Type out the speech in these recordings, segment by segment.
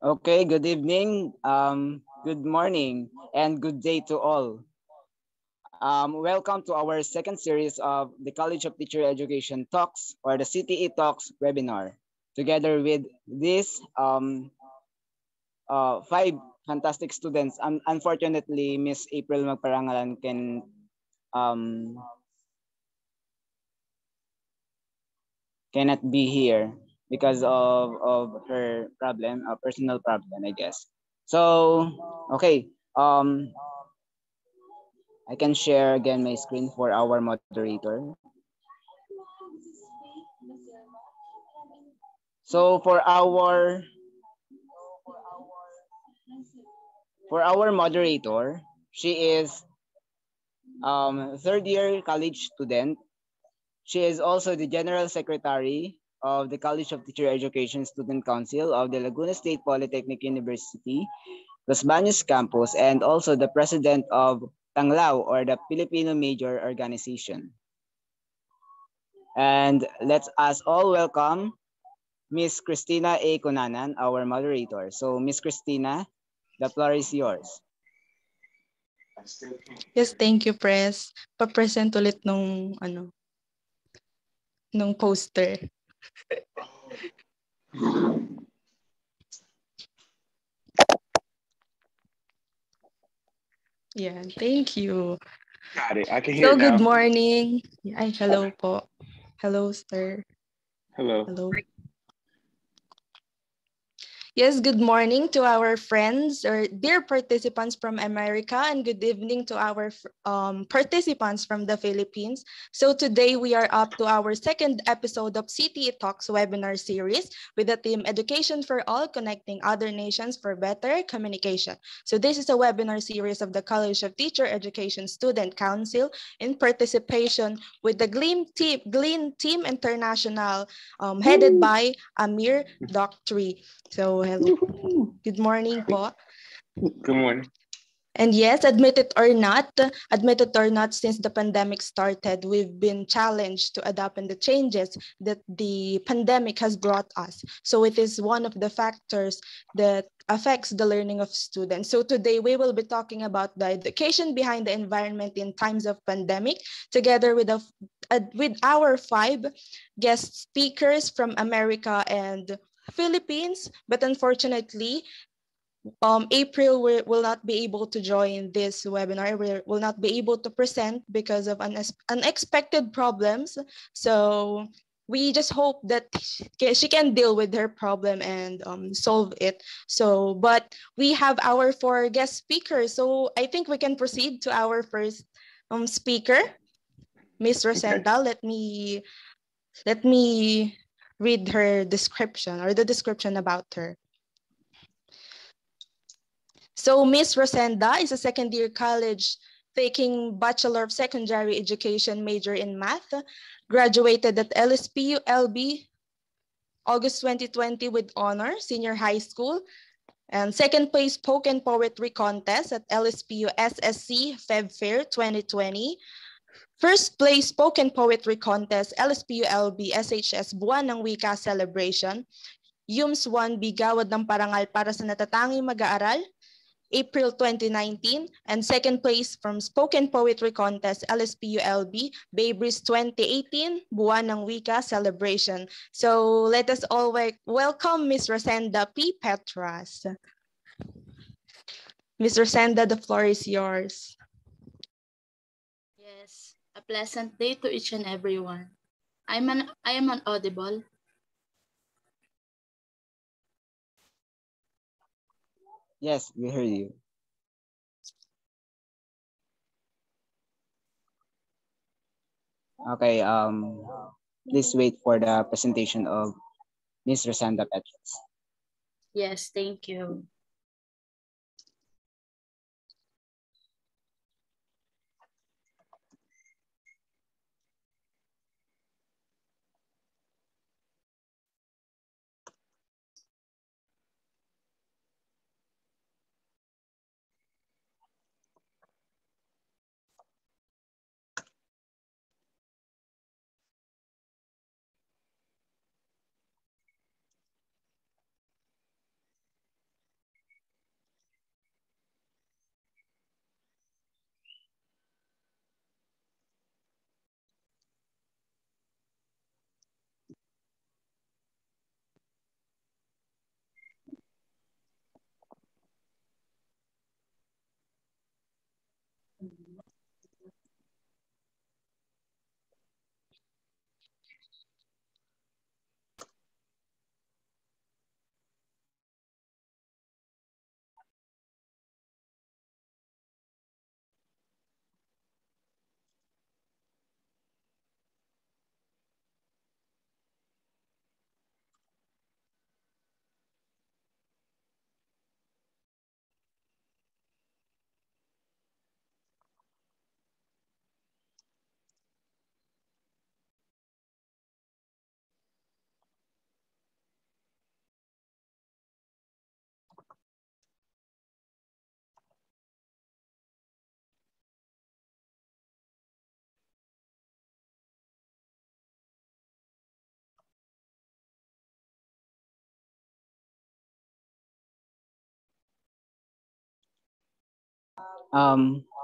Okay, good evening, good morning, and good day to all. Welcome to our second series of the College of Teacher Education Talks, or the CTE Talks webinar, together with these five fantastic students. Unfortunately, Miss April Magparangalan um, cannot be here because of her problem, a personal problem, I guess. So, okay. I can share again my screen for our moderator. So for our moderator, she is third year college student. She is also the general secretary of the College of Teacher Education Student Council of the Laguna State Polytechnic University, Los Baños campus, and also the president of Tanglao, or the Filipino Major Organization. And let's us all welcome Miss Christina A. Cunanan, our moderator. So, Miss Christina, the floor is yours. Yes, thank you, Press. Pa-present ulit nung poster. Yeah, thank you. Got it. I can hear So, now. good morning. Ay, hello po. Hello, sir. Hello. Hello. Yes, good morning to our friends or dear participants from America, and good evening to our participants from the Philippines. So today we are up to our second episode of CTE Talks webinar series with the theme Education for All, Connecting Other Nations for Better Communication. So this is a webinar series of the College of Teacher Education Student Council in participation with the Gleam Team International headed by Amir Doctri. So, hello. Good morning po. Good morning. And yes, admit it or not, since the pandemic started, we've been challenged to adapt in the changes that the pandemic has brought us. So it is one of the factors that affects the learning of students. So today we will be talking about the education behind the environment in times of pandemic, together with our five guest speakers from America and Philippines. But unfortunately, April will not be able to join this webinar. We will not be able to present because of unexpected problems. So we just hope that she can deal with her problem and solve it. So, but we have our four guest speakers. So I think we can proceed to our first speaker, Miss Rosenda. Okay. Let me read her description or the description about her. So Miss Rosenda is a second-year college taking Bachelor of Secondary Education major in math, graduated at LSPU LB August 2020 with honor, senior high school, and second place spoken poetry contest at LSPU SSC Feb Fair 2020. First place spoken poetry contest, LSPU LB SHS Buwan ng Wika Celebration, UMS 1 Bigawad ng Parangal para sa natatanging mag-aaral, April 2019, and second place from Spoken Poetry Contest, LSPULB, Babri's 2018, Buwan ng Wika Celebration. So let us all welcome Ms. Rosenda P. Petras. Ms. Rosenda, the floor is yours. Yes, a pleasant day to each and everyone. I am an audible. Yes, we heard you. Okay, please wait for the presentation of Ms. Rosenda Petras. Yes, thank you.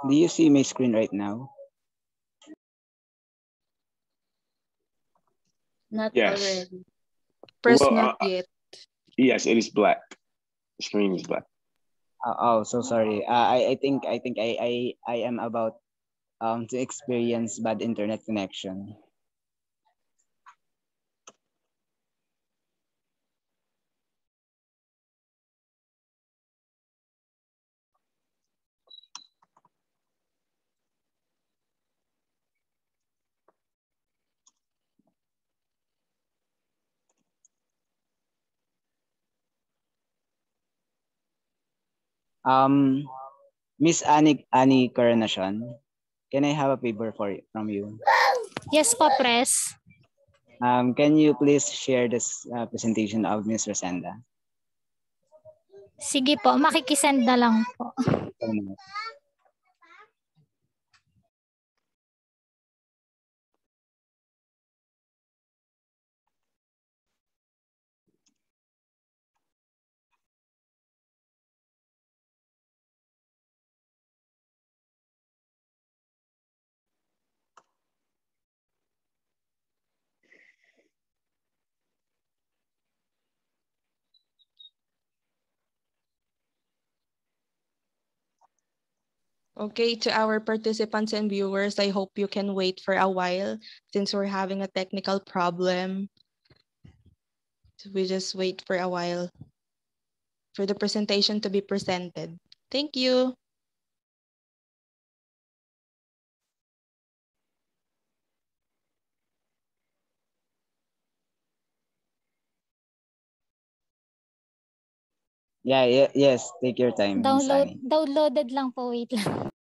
Do you see my screen right now? Not Yes. already. Press Well, not yet. yes, it is black. The screen is black. Oh, so sorry. I am about to experience bad internet connection. Um, Miss Annie Coronation, can I have a favor from you? Yes po, Pres. Can you please share this presentation of Miss Rosenda? Sige po, makikisend na lang po. Okay, to our participants and viewers, I hope you can wait for a while since we're having a technical problem. So we just wait for a while for the presentation to be presented. Thank you. Yes, take your time, Miss Annie. Downloaded lang po, wait lang.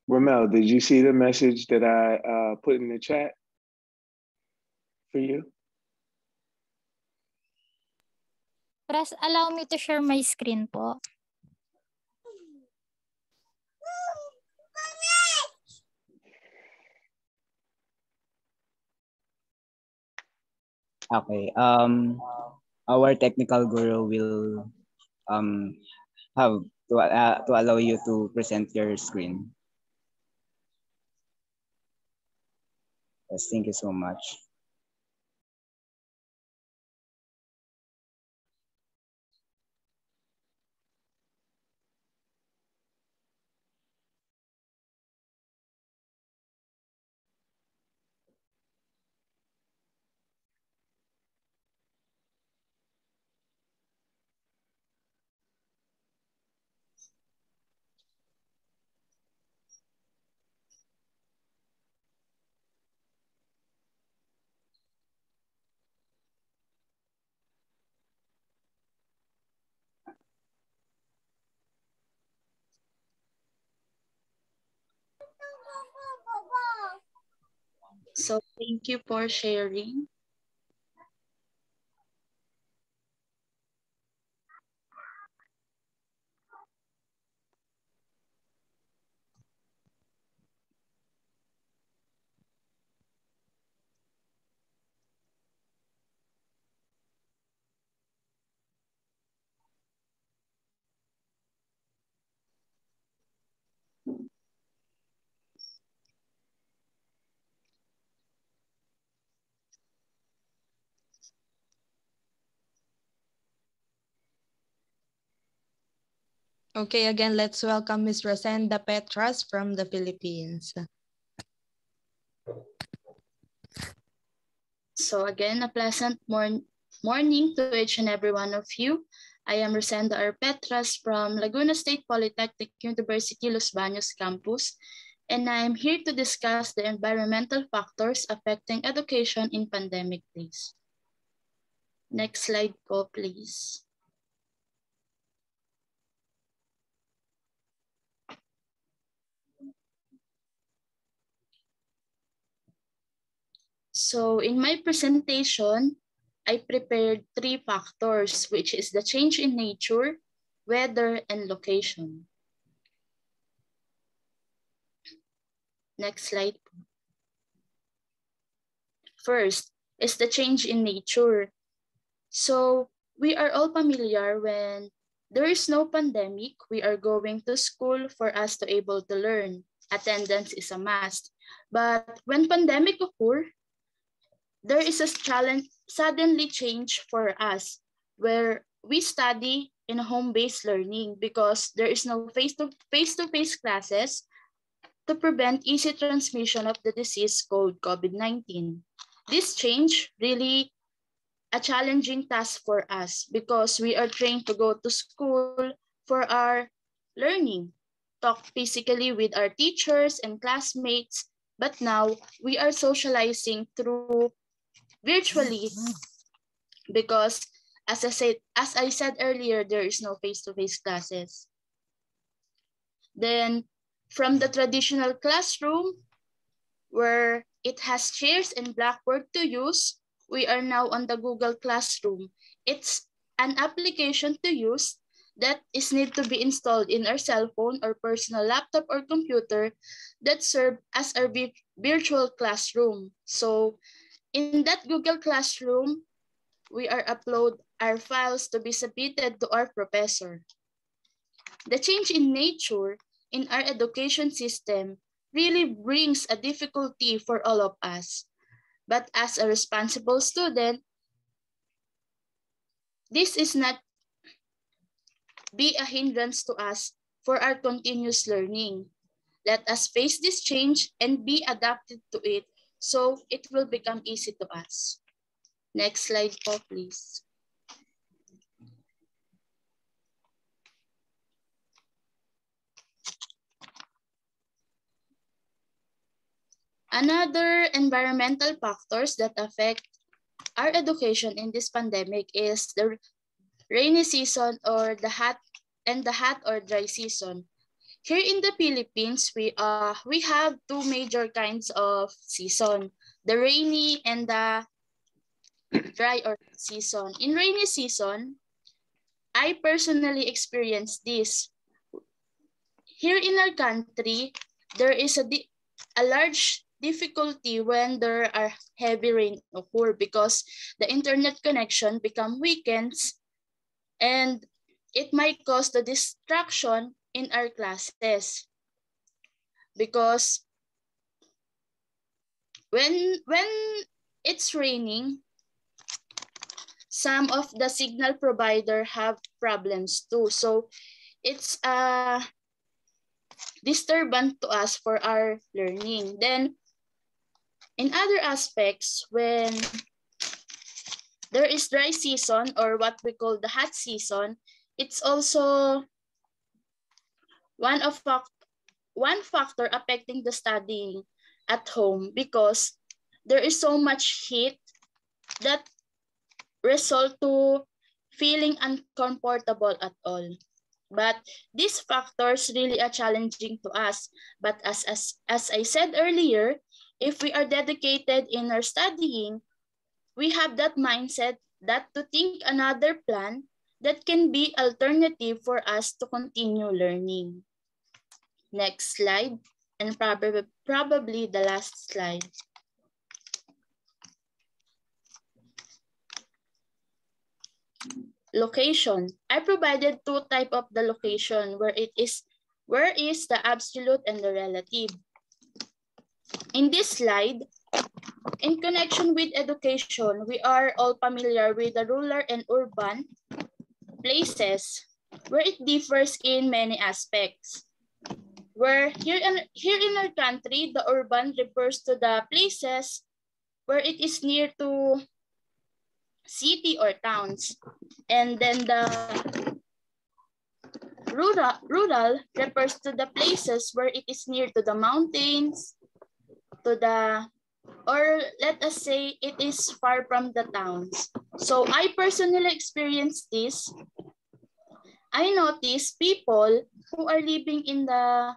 Ramel, did you see the message that I put in the chat for you? Pres, allow me to share my screen po. Okay. Our technical guru will um have to allow you to present your screen. Yes, thank you so much. So thank you for sharing. Okay, again, let's welcome Ms. Rosenda Petras from the Philippines. So again, a pleasant morning to each and every one of you. I am Rosenda R. Petras from Laguna State Polytechnic University Los Baños campus, and I am here to discuss the environmental factors affecting education in pandemic days. Next slide po, please. So in my presentation, I prepared 3 factors, which is the change in nature, weather, and location. Next slide. First is the change in nature. So we are all familiar when there is no pandemic, we are going to school for us to able to learn. Attendance is a must. But when pandemic occur, there is a challenge suddenly change for us where we study in home-based learning because there is no face-to-face classes to prevent easy transmission of the disease called COVID-19. This change really a challenging task for us because we are trained to go to school for our learning, talk physically with our teachers and classmates, but now we are socializing through virtually because as I said earlier, there is no face-to-face classes. Then from the traditional classroom where it has chairs and blackboard to use, we are now on the Google Classroom. It's an application to use that is need to be installed in our cell phone or personal laptop or computer that serve as our virtual classroom. So in that Google Classroom, we are upload our files to be submitted to our professor. The change in nature in our education system really brings a difficulty for all of us. But as a responsible student, this is not be a hindrance to us for our continuous learning. Let us face this change and be adapted to it so it will become easy to us. Next slide po, please. Another environmental factors that affect our education in this pandemic is the rainy season or the hot or dry season. Here in the Philippines, we have 2 major kinds of season, the rainy and the dry or season. In rainy season, I personally experienced this. Here in our country, there is a large difficulty when there are heavy rain occur because the internet connection become weakens and it might cause the distraction in our classes because when it's raining, some of the signal provider have problems too. So it's a disturbance to us for our learning. Then in other aspects, when there is dry season or what we call the hot season, it's also one factor affecting the studying at home because there is so much heat that result to feeling uncomfortable at all. But these factors really are challenging to us. But as I said earlier, if we are dedicated in our studying, we have that mindset that to think another plan that can be alternative for us to continue learning. Next slide, and probably the last slide. Location. I provided 2 types of the location where is the absolute and the relative. In this slide, in connection with education, we are all familiar with the rural and urban places where it differs in many aspects. Where here in our country, the urban refers to the places where it is near to city or towns. And then the rural refers to the places where it is near to the mountains, to the, or let us say it is far from the towns. So I personally experienced this. I noticed people who are living in the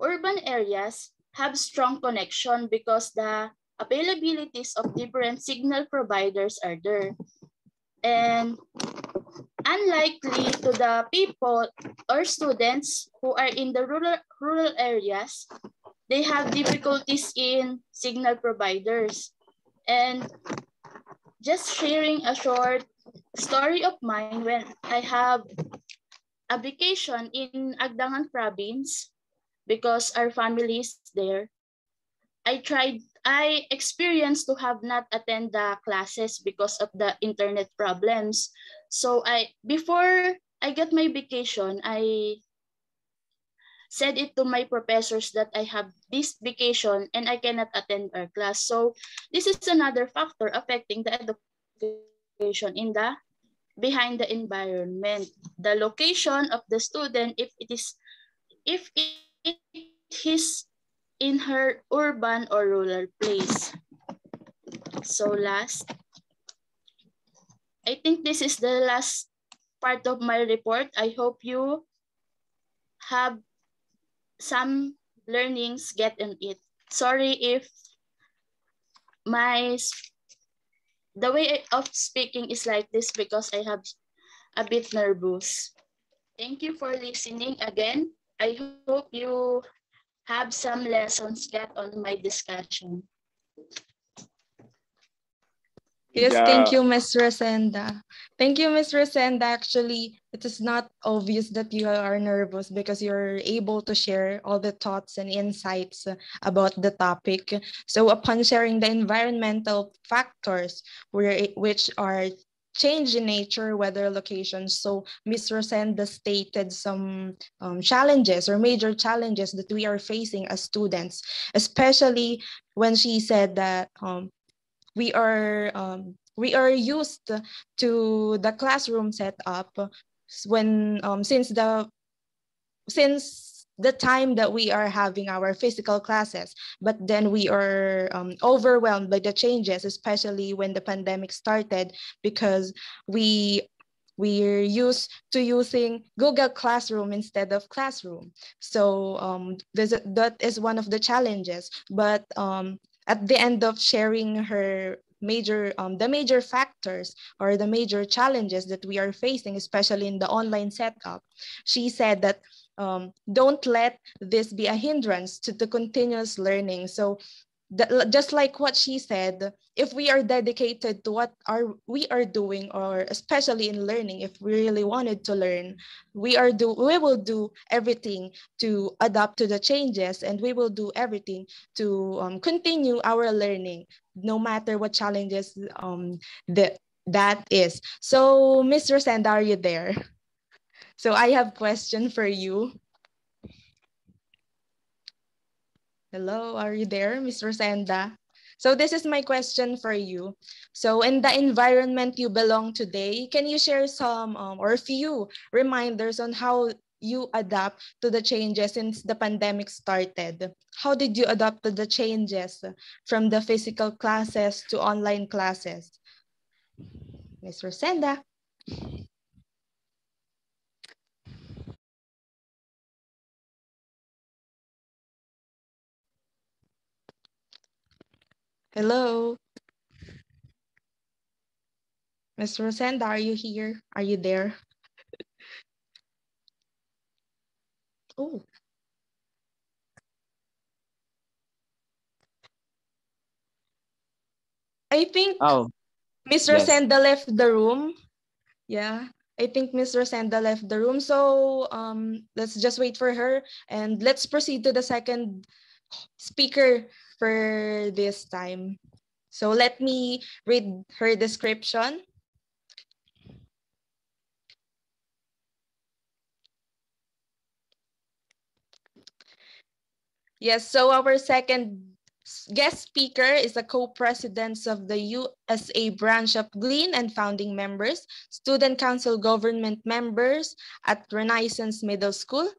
urban areas have strong connection because the availabilities of different signal providers are there. And unlikely to the people or students who are in the rural areas, they have difficulties in signal providers. And just sharing a short story of mine, when I have a vacation in Agdangan province because our family is there, I experienced to have not attend the classes because of the internet problems. So before I got my vacation, I said it to my professors that I have this vacation and I cannot attend our class. So this is another factor affecting the education in the behind the environment. The location of the student, if it is in her urban or rural place. So last, I think this is the last part of my report. I hope you have some learnings get in it. Sorry if my the way of speaking is like this because I have a bit nervous. Thank you for listening again. I hope you have some lessons get on my discussion. Good Yes, thank job. you, Ms. Rosenda. Thank you, Ms. Rosenda. Actually, it is not obvious that you are nervous because you're able to share all the thoughts and insights about the topic. So upon sharing the environmental factors which are change in nature, weather, locations. So Ms. Rosenda stated some challenges or major challenges that we are facing as students, especially when she said that we are used to the classroom setup when since the time that we are having our physical classes, but then we are overwhelmed by the changes, especially when the pandemic started, because we we're used to using Google Classroom instead of Classroom. So that is one of the challenges. But at the end of sharing her the major factors or the major challenges that we are facing, especially in the online setup, she said that don't let this be a hindrance to the continuous learning. So just like what she said, if we are dedicated to we are doing, or especially in learning, if we really wanted to learn, we will do everything to adapt to the changes, and we will do everything to continue our learning, no matter what challenges that is. So, Miss Rosenda, are you there? So I have question for you. Hello, are you there, Miss Rosenda? So this is my question for you. So in the environment you belong today, can you share some or a few reminders on how you adapt to the changes since the pandemic started? How did you adapt to the changes from the physical classes to online classes? Miss Rosenda? Hello, Miss Rosenda, are you here? Are you there? Oh, I think Oh, Miss yes. Rosenda left the room. Yeah, I think Miss Rosenda left the room. So let's just wait for her and let's proceed to the second speaker for this time. So let me read her description. Yes, so our second Guest speaker is the co-presidents of the USA branch of Glean and founding members, student council government members at Renaissance Middle School,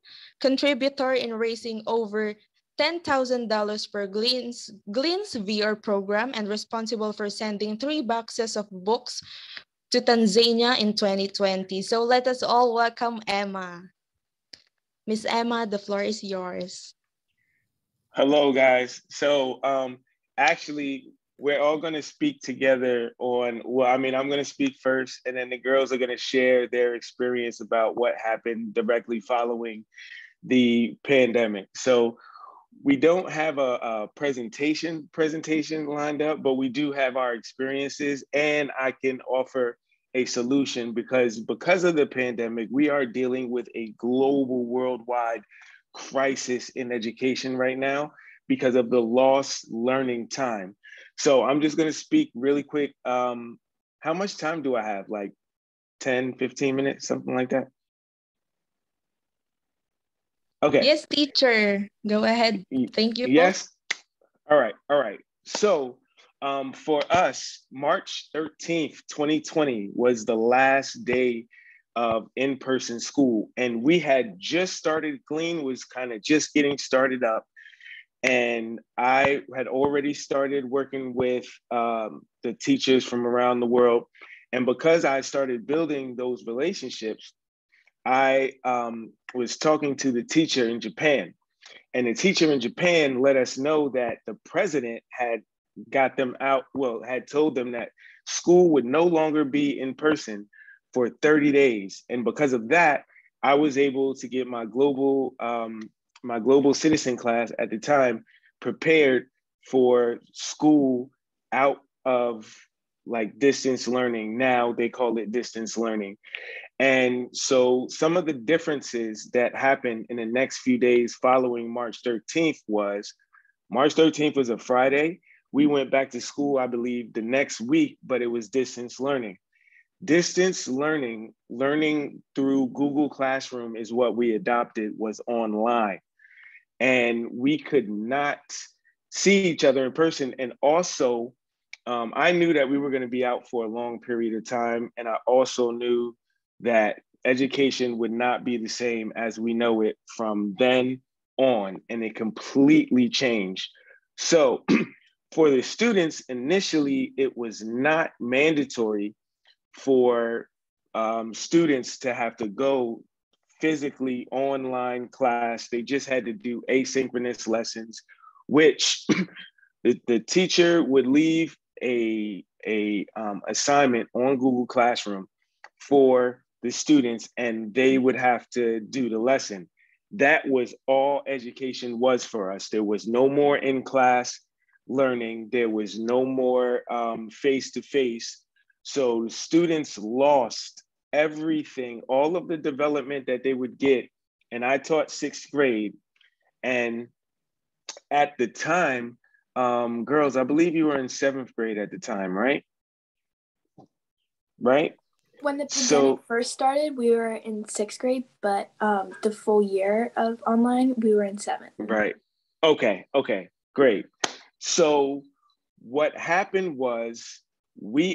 contributor in raising over $10,000 per Glean's VR program, and responsible for sending 3 boxes of books to Tanzania in 2020. So let us all welcome Emma. Miss Emma, the floor is yours. Hello, guys. So actually, we're all going to speak together on, well, I mean, I'm going to speak first, and then the girls are going to share their experience about what happened directly following the pandemic. So we don't have a presentation lined up, but we do have our experiences, and I can offer a solution because of the pandemic, we are dealing with a global, worldwide crisis in education right now because of the lost learning time. So I'm just going to speak really quick. How much time do I have? Like 10, 15 minutes, something like that? Okay. Yes, teacher. Go ahead. Thank you. Yes. All right. So for us, March 13th, 2020 was the last day of in-person school. And we had just started, Glean was kind of just getting started up. And I had already started working with the teachers from around the world. And because I started building those relationships, I was talking to the teacher in Japan. And the teacher in Japan let us know that the president had got them out, well, had told them that school would no longer be in person for 30 days. And because of that, I was able to get my global citizen class at the time prepared for school out of like distance learning. Now they call it distance learning. And so some of the differences that happened in the next few days following March 13th was March 13th was a Friday. We went back to school, I believe, the next week, but it was distance learning. Distance learning, learning through Google Classroom is what we adopted, was online. And we could not see each other in person. And also, I knew that we were going to be out for a long period of time. And I also knew that education would not be the same as we know it from then on, and it completely changed. So for the students, initially, it was not mandatory for students to have to go physically online class. They just had to do asynchronous lessons, which the teacher would leave a assignment on Google Classroom for the students, and they would have to do the lesson. That was all education was for us. There was no more in-class learning. There was no more face-to-face. So students lost everything, all of the development that they would get. And I taught 6th grade. And at the time, girls, I believe you were in 7th grade at the time, right? Right? When the pandemic first started, we were in 6th grade, but the full year of online, we were in 7th. Right. Okay, great. So what happened was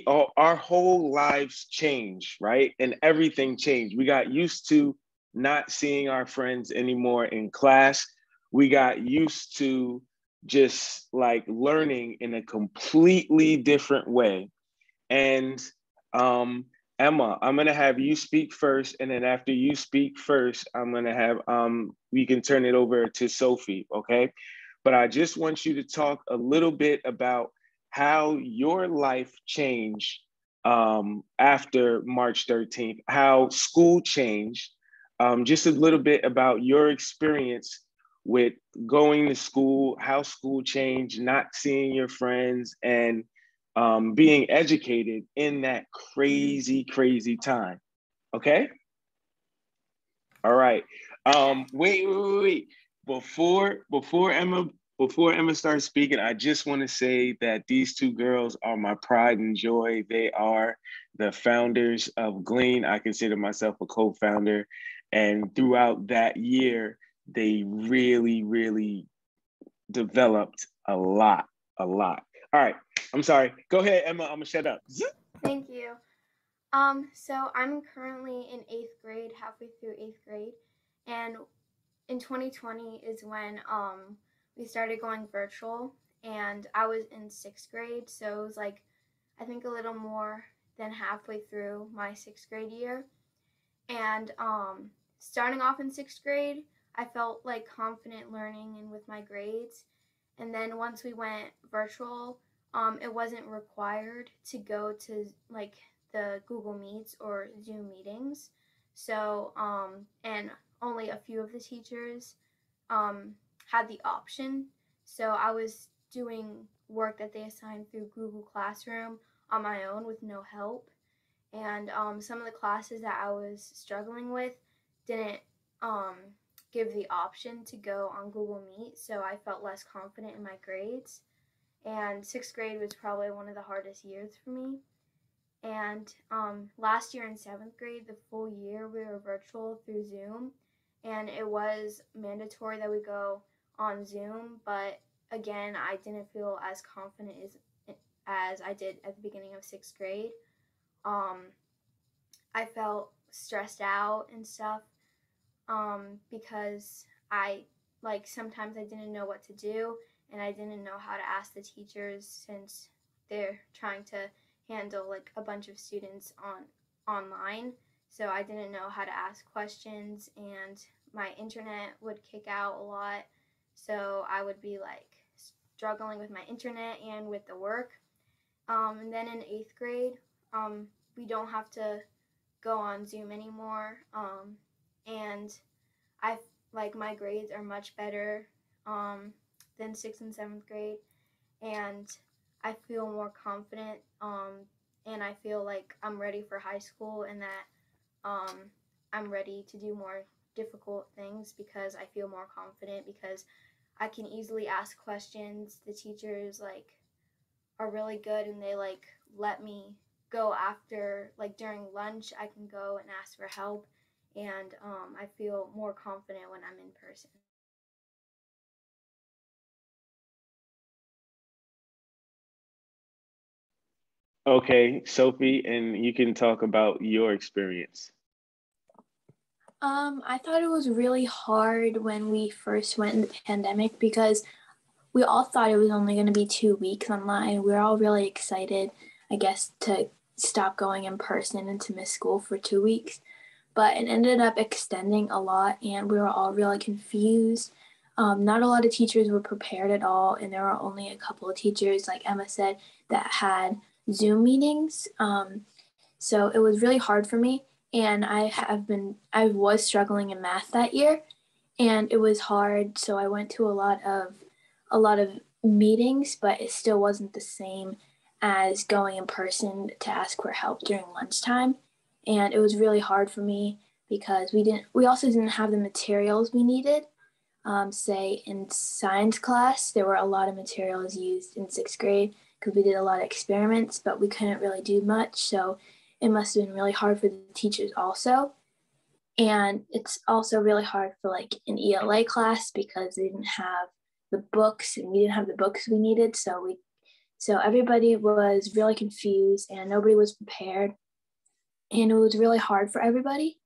our whole lives changed, right? And everything changed. We got used to not seeing our friends anymore in class. We got used to just like learning in a completely different way. And Emma, I'm gonna have you speak first, and then after you speak first, I'm gonna have we can turn it over to Sophie, okay? But I just want you to talk a little bit about how your life changed after March 13th, how school changed, just a little bit about your experience with going to school, how school changed, not seeing your friends, and being educated in that crazy, crazy time. Okay? All right. Wait. Before Emma starts speaking, I just want to say that these two girls are my pride and joy. They are the founders of Glean. I consider myself a co-founder. And throughout that year, they really, really developed A lot, a lot. All right. I'm sorry. Go ahead, Emma. I'm gonna shut up. Thank you. So I'm currently in 8th grade, halfway through 8th grade, and in 2020 is when we started going virtual, and I was in 6th grade, so it was like I think a little more than halfway through my 6th grade year. And starting off in 6th grade, I felt like confident learning and with my grades. And then once we went virtual, it wasn't required to go to like the Google Meets or Zoom meetings. So, and only a few of the teachers had the option. So I was doing work that they assigned through Google Classroom on my own with no help. And some of the classes that I was struggling with didn't um, give the option to go on Google Meet, so I felt less confident in my grades. And 6th grade was probably one of the hardest years for me. And last year in 7th grade, the full year, we were virtual through Zoom, and it was mandatory that we go on Zoom. But again, I didn't feel as confident as I did at the beginning of 6th grade. Um, I felt stressed out and stuff because I like sometimes I didn't know what to do, and I didn't know how to ask the teachers since they're trying to handle like a bunch of students online. So I didn't know how to ask questions, and my internet would kick out a lot. So I would be like struggling with my internet and with the work. And then in 8th grade, we don't have to go on Zoom anymore. And I like my grades are much better than 6th and 7th grade, and I feel more confident. And I feel like I'm ready for high school, and that I'm ready to do more difficult things because I feel more confident because I can easily ask questions. The teachers like are really good, and they like let me go after like during lunch. I can go and ask for help, and I feel more confident when I'm in person. Okay, Sophie, and you can talk about your experience. I thought it was really hard when we first went in the pandemic because we all thought it was only going to be 2 weeks online. We were all really excited, I guess, to stop going in person and to miss school for 2 weeks. But it ended up extending a lot, and we were all really confused. Not a lot of teachers were prepared at all, and there were only a couple of teachers, like Emma said, that had Zoom meetings. So it was really hard for me, and I was struggling in math that year, and it was hard. So I went to a lot of meetings, but it still wasn't the same as going in person to ask for help during lunchtime. And it was really hard for me because we also didn't have the materials we needed. Say in science class, there were a lot of materials used in 6th grade because we did a lot of experiments, but we couldn't really do much. So it must have been really hard for the teachers also. And it's also really hard for like an ELA class because they didn't have the books, and we didn't have the books we needed. So everybody was really confused, and nobody was prepared. And it was really hard for everybody,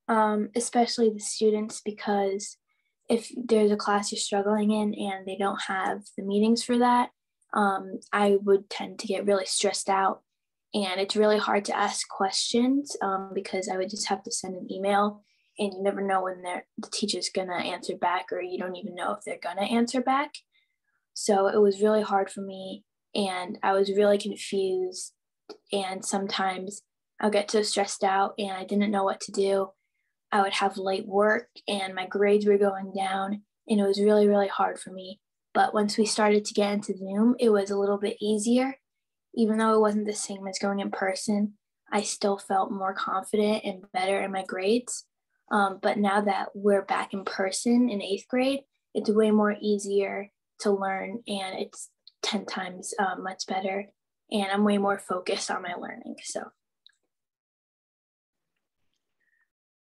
especially the students, because if there's a class you're struggling in and they don't have the meetings for that, I would tend to get really stressed out. And it's really hard to ask questions because I would just have to send an email, and you never know when the teacher's gonna answer back, or you don't even know if they're gonna answer back. So it was really hard for me, and I was really confused. And sometimes I'll get so stressed out and I didn't know what to do. I would have late work and my grades were going down, and it was really, really hard for me. But once we started to get into Zoom, it was a little bit easier. Even though it wasn't the same as going in person, I still felt more confident and better in my grades. But now that we're back in person in 8th grade, it's way more easier to learn, and it's 10 times much better. And I'm way more focused on my learning. So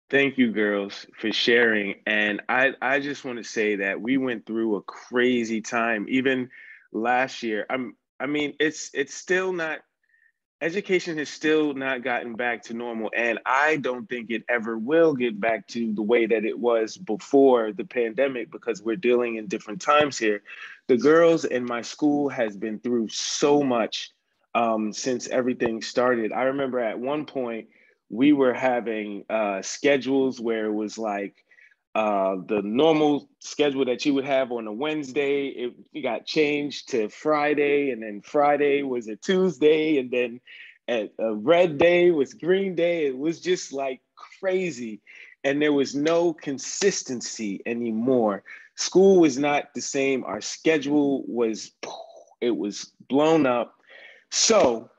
Thank you, girls, for sharing. And I just want to say that we went through a crazy time, even last year. I mean, it's still not, education has still not gotten back to normal. And I don't think it ever will get back to the way that it was before the pandemic, because we're dealing in different times here. The girls in my school has been through so much since everything started. I remember at one point we were having schedules where it was like the normal schedule that you would have on a Wednesday, it got changed to Friday, and then Friday was a Tuesday, and then at a red day was green day. It was just like crazy. And there was no consistency anymore. School was not the same. Our schedule was, it was blown up. So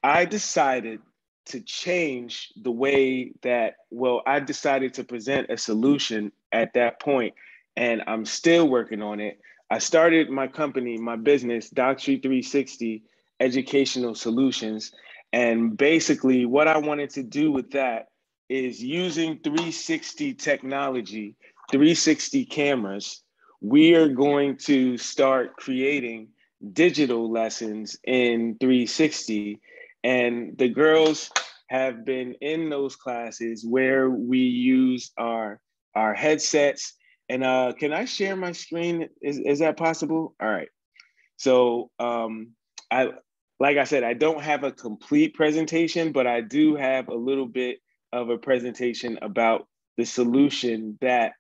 I decided to change the way that, well, I decided to present a solution at that point, and I'm still working on it. I started my company, my business, Doctrine 360 Educational Solutions. And basically, what I wanted to do with that is using 360 technology, 360 cameras, we are going to start creating digital lessons in 360. And the girls have been in those classes where we use our headsets. And can I share my screen? Is that possible? All right. So I, like I said, I don't have a complete presentation, but I do have a little bit of a presentation about the solution that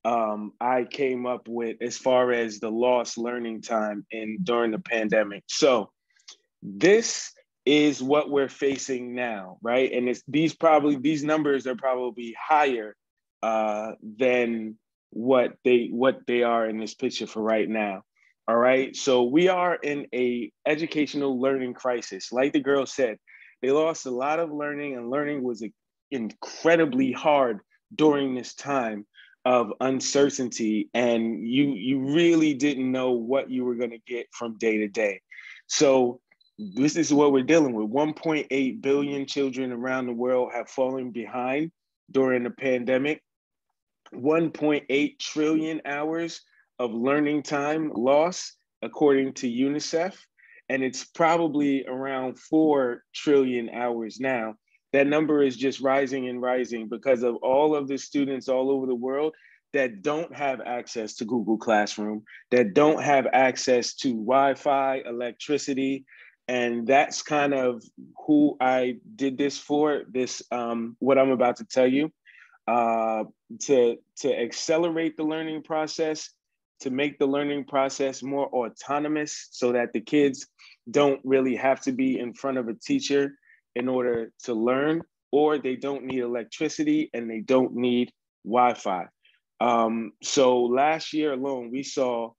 I came up with as far as the lost learning time during the pandemic. So this is what we're facing now, right? And these numbers are probably higher than what they are in this picture for right now. All right. So we are in a educational learning crisis. Like the girl said, they lost a lot of learning, and learning was incredibly hard during this time of uncertainty, and you really didn't know what you were going to get from day to day. So this is what we're dealing with. 1.8 billion children around the world have fallen behind during the pandemic. 1.8 trillion hours of learning time lost, according to UNICEF. And it's probably around 4 trillion hours now. That number is just rising and rising because of all of the students all over the world that don't have access to Google Classroom, that don't have access to Wi-Fi, electricity. And that's kind of who I did this for, what I'm about to tell you, uh, to accelerate the learning process, to make the learning process more autonomous so that the kids don't really have to be in front of a teacher in order to learn, or they don't need electricity and they don't need Wi-Fi. So last year alone, we saw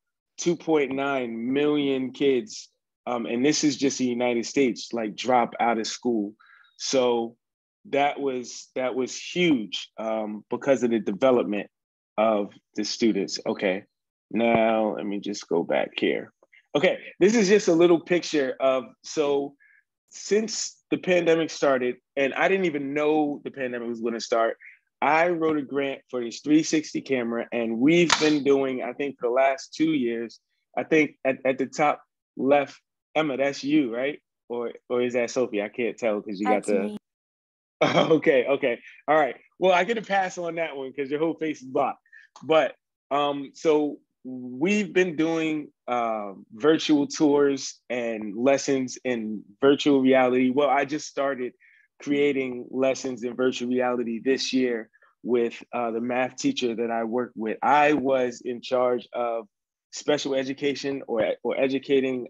2.9 million kids, and this is just the United States, like drop out of school. So that was huge because of the development of the students. Okay, now let me just go back here. Okay, this is just a little picture of, so since the pandemic started, and I didn't even know the pandemic was going to start, I wrote a grant for this 360 camera, and we've been doing, I think for the last 2 years, I think at the top left, Emma, that's you, right? Or is that Sophie? I can't tell because you got That's the, me. okay, okay. All right. Well, I get a pass on that one because your whole face is blocked. But so we've been doing virtual tours and lessons in virtual reality. Well, I just started creating lessons in virtual reality this year with the math teacher that I work with. I was in charge of special education, or educating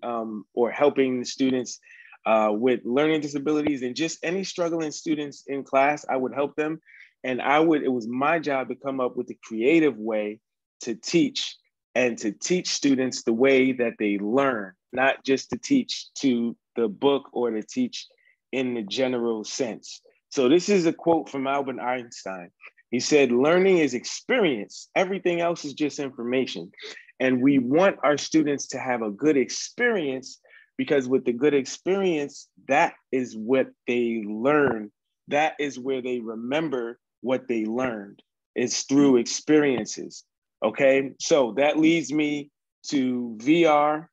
or helping students with learning disabilities, and just any struggling students in class. I would help them. And it was my job to come up with a creative way to teach, and to teach students the way that they learn, not just to teach to the book or to teach in the general sense. So this is a quote from Albert Einstein. He said, "Learning is experience. Everything else is just information." And we want our students to have a good experience, because with the good experience, that is what they learn. That is where they remember what they learned. It's through experiences. Okay, so that leads me to VR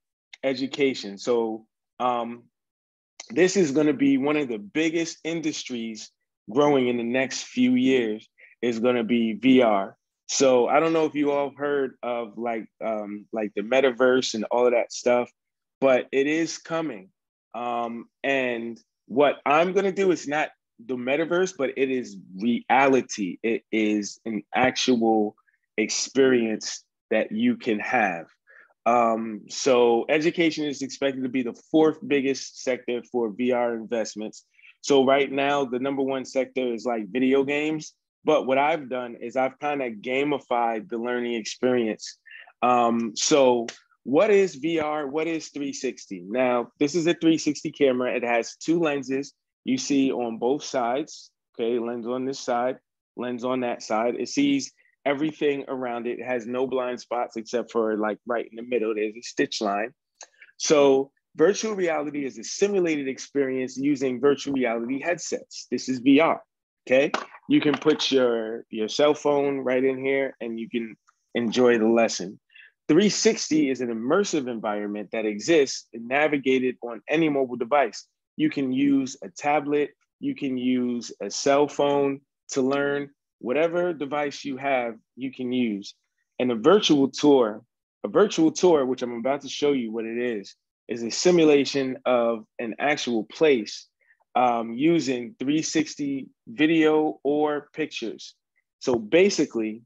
education. So this is going to be one of the biggest industries growing in the next few years, is going to be VR. So I don't know if you all heard of like the metaverse and all of that stuff, but it is coming. And what I'm going to do is not the metaverse, but it is reality. It is an actual experience that you can have. So education is expected to be the fourth biggest sector for VR investments. So right now, the number one sector is like video games. But what I've done is I've kind of gamified the learning experience. So what is VR? What is 360? Now, this is a 360 camera. It has two lenses you see on both sides. Okay, lens on this side, lens on that side. It sees everything around it. It has no blind spots except for like right in the middle, there's a stitch line. So virtual reality is a simulated experience using virtual reality headsets. This is VR, okay? You can put your cell phone right in here and you can enjoy the lesson. 360 is an immersive environment that exists and navigated on any mobile device. You can use a tablet, you can use a cell phone to learn. Whatever device you have, you can use. And a virtual tour, which I'm about to show you what it is a simulation of an actual place using 360 video or pictures. So basically,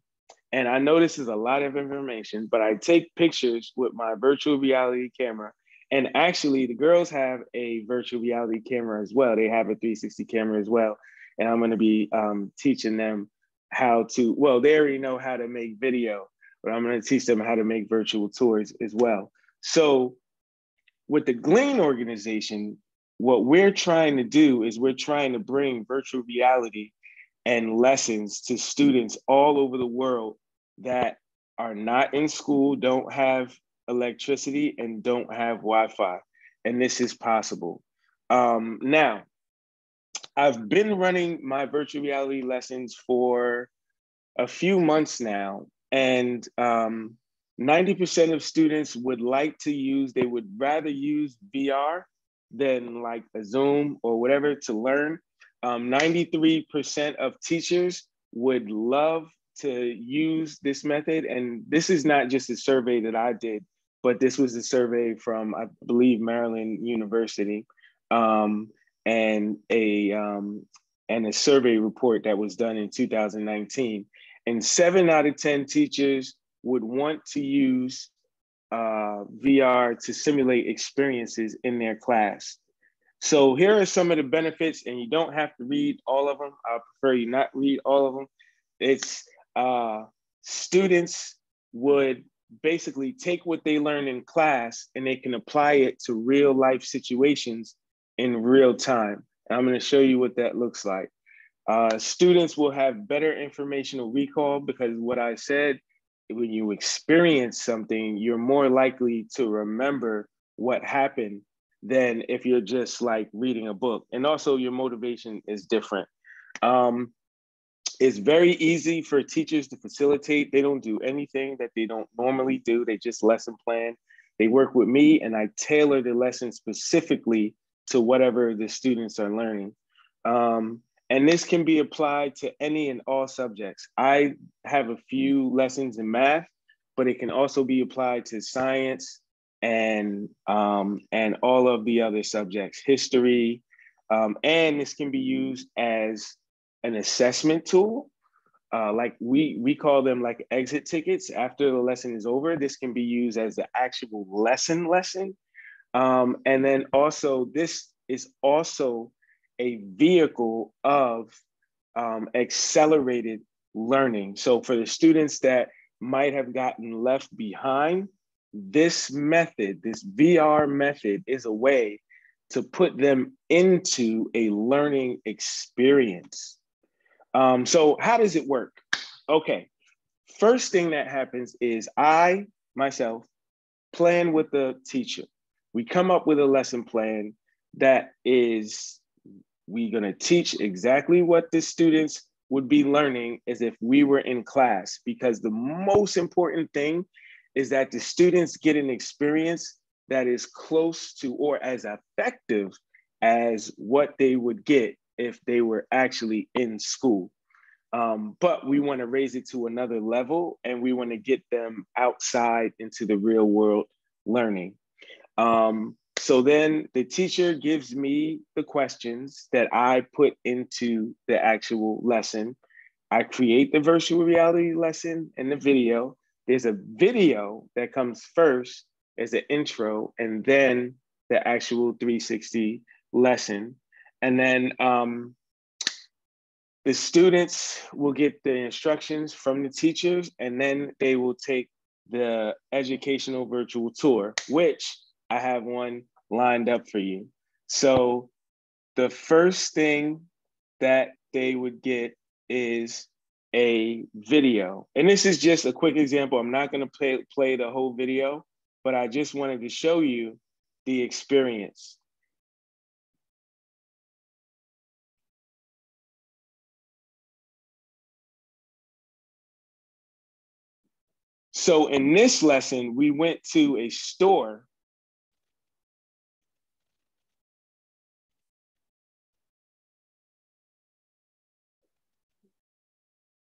and I know this is a lot of information, but I take pictures with my virtual reality camera. And actually, the girls have a virtual reality camera as well. They have a 360 camera as well. And I'm going to be teaching them how to, well, they already know how to make video, but I'm going to teach them how to make virtual tours as well. So with the Glean organization, what we're trying to do is we're trying to bring virtual reality and lessons to students all over the world that are not in school, don't have electricity, and don't have Wi-Fi. And this is possible. Now, I've been running my virtual reality lessons for a few months now, and 90% of students would like to they would rather use VR than like a Zoom or whatever to learn. 93% of teachers would love to use this method. And this is not just a survey that I did, but this was a survey from, I believe, Maryland University. And a survey report that was done in 2019. And 7 out of 10 teachers would want to use VR to simulate experiences in their class. So here are some of the benefits, and you don't have to read all of them. I prefer you not read all of them. It's students would basically take what they learn in class and they can apply it to real life situations in real time. And I'm going to show you what that looks like. Students will have better informational recall because what I said, when you experience something, you're more likely to remember what happened than if you're just like reading a book. And also your motivation is different. It's very easy for teachers to facilitate. They don't do anything that they don't normally do. They just lesson plan. They work with me and I tailor the lesson specifically to whatever the students are learning. And this can be applied to any and all subjects. I have a few lessons in math, but it can also be applied to science and all of the other subjects, history. And this can be used as an assessment tool. Like we call them like exit tickets. After the lesson is over, this can be used as the actual lesson. And then also, this is also a vehicle of accelerated learning. So for the students that might have gotten left behind, this method, this VR method, is a way to put them into a learning experience. So how does it work? Okay, first thing that happens is I, myself, plan with the teacher. We come up with a lesson plan that is, we're gonna teach exactly what the students would be learning as if we were in class, because the most important thing is that the students get an experience that is close to or as effective as what they would get if they were actually in school. But we want to raise it to another level, and we want to get them outside into the real world learning. So then the teacher gives me the questions that I put into the actual lesson. I create the virtual reality lesson and the video. There's a video that comes first as an intro, and then the actual 360 lesson. And then the students will get the instructions from the teachers, and then they will take the educational virtual tour, which I have one lined up for you. So the first thing that they would get is a video. And this is just a quick example. I'm not going to play the whole video, but I just wanted to show you the experience. So in this lesson, we went to a store.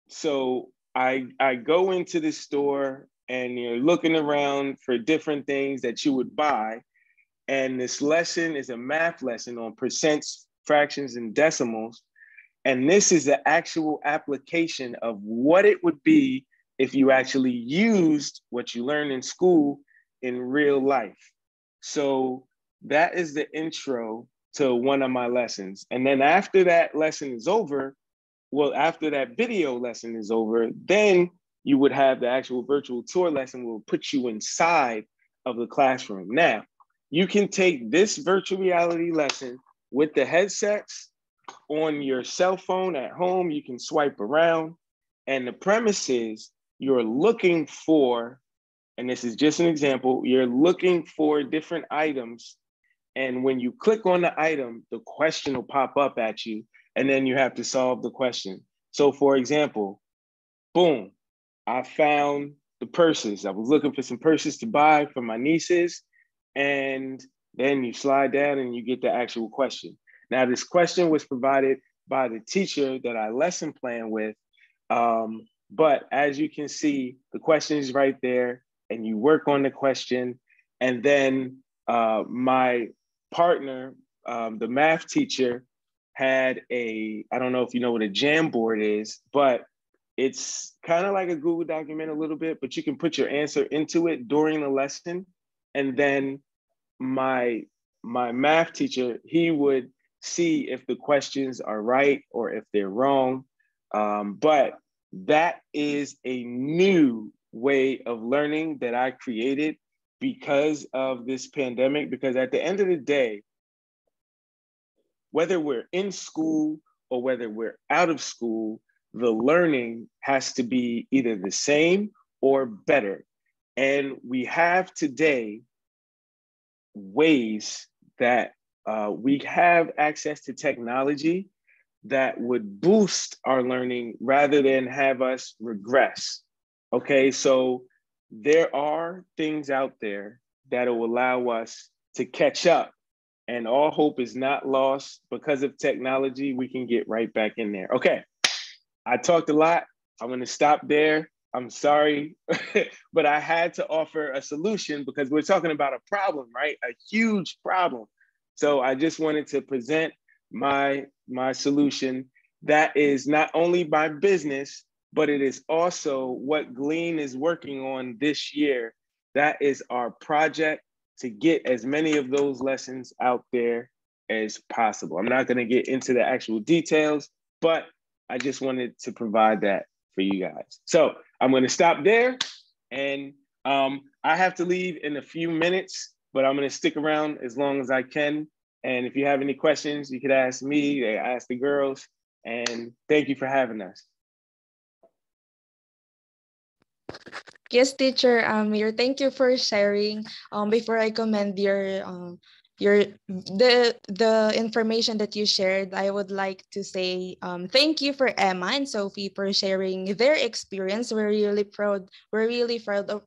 So I go into the store, and you're looking around for different things that you would buy. And this lesson is a math lesson on percents, fractions, and decimals. And this is the actual application of what it would be if you actually used what you learned in school in real life. So that is the intro to one of my lessons. And then after that lesson is over, well, after that video lesson is over, then you would have the actual virtual tour lesson will put you inside of the classroom. Now, you can take this virtual reality lesson with the headsets on your cell phone at home. You can swipe around, and the premise is you're looking for, and this is just an example, you're looking for different items. And when you click on the item, the question will pop up at you, and then you have to solve the question. So for example, boom, I found the purses. I was looking for some purses to buy for my nieces. And then you slide down and you get the actual question. Now, this question was provided by the teacher that I lesson plan with. But as you can see, the question is right there, and you work on the question. And then my partner, the math teacher, had I don't know if you know what a Jamboard is, but it's kind of like a Google document a little bit, but you can put your answer into it during the lesson. And then my math teacher, he would see if the questions are right or if they're wrong. But that is a new way of learning that I created because of this pandemic, because at the end of the day, whether we're in school or whether we're out of school, the learning has to be either the same or better. And we have today ways that we have access to technology that would boost our learning rather than have us regress. Okay, so there are things out there that will allow us to catch up, and all hope is not lost. Because of technology, we can get right back in there. Okay, I talked a lot. I'm gonna stop there. I'm sorry, but I had to offer a solution because we're talking about a problem, right? A huge problem. So I just wanted to present my solution that is not only my business, but it is also what Glean is working on this year. That is our project to get as many of those lessons out there as possible. I'm not gonna get into the actual details, but I just wanted to provide that for you guys. So I'm going to stop there, and I have to leave in a few minutes, but I'm going to stick around as long as I can. And if you have any questions, you could ask me, ask the girls, and thank you for having us. Yes, teacher Amir, thank you for sharing. Before I commend your the information that you shared. I would like to say thank you for Emma and Sophie for sharing their experience. We're really proud. We're really proud of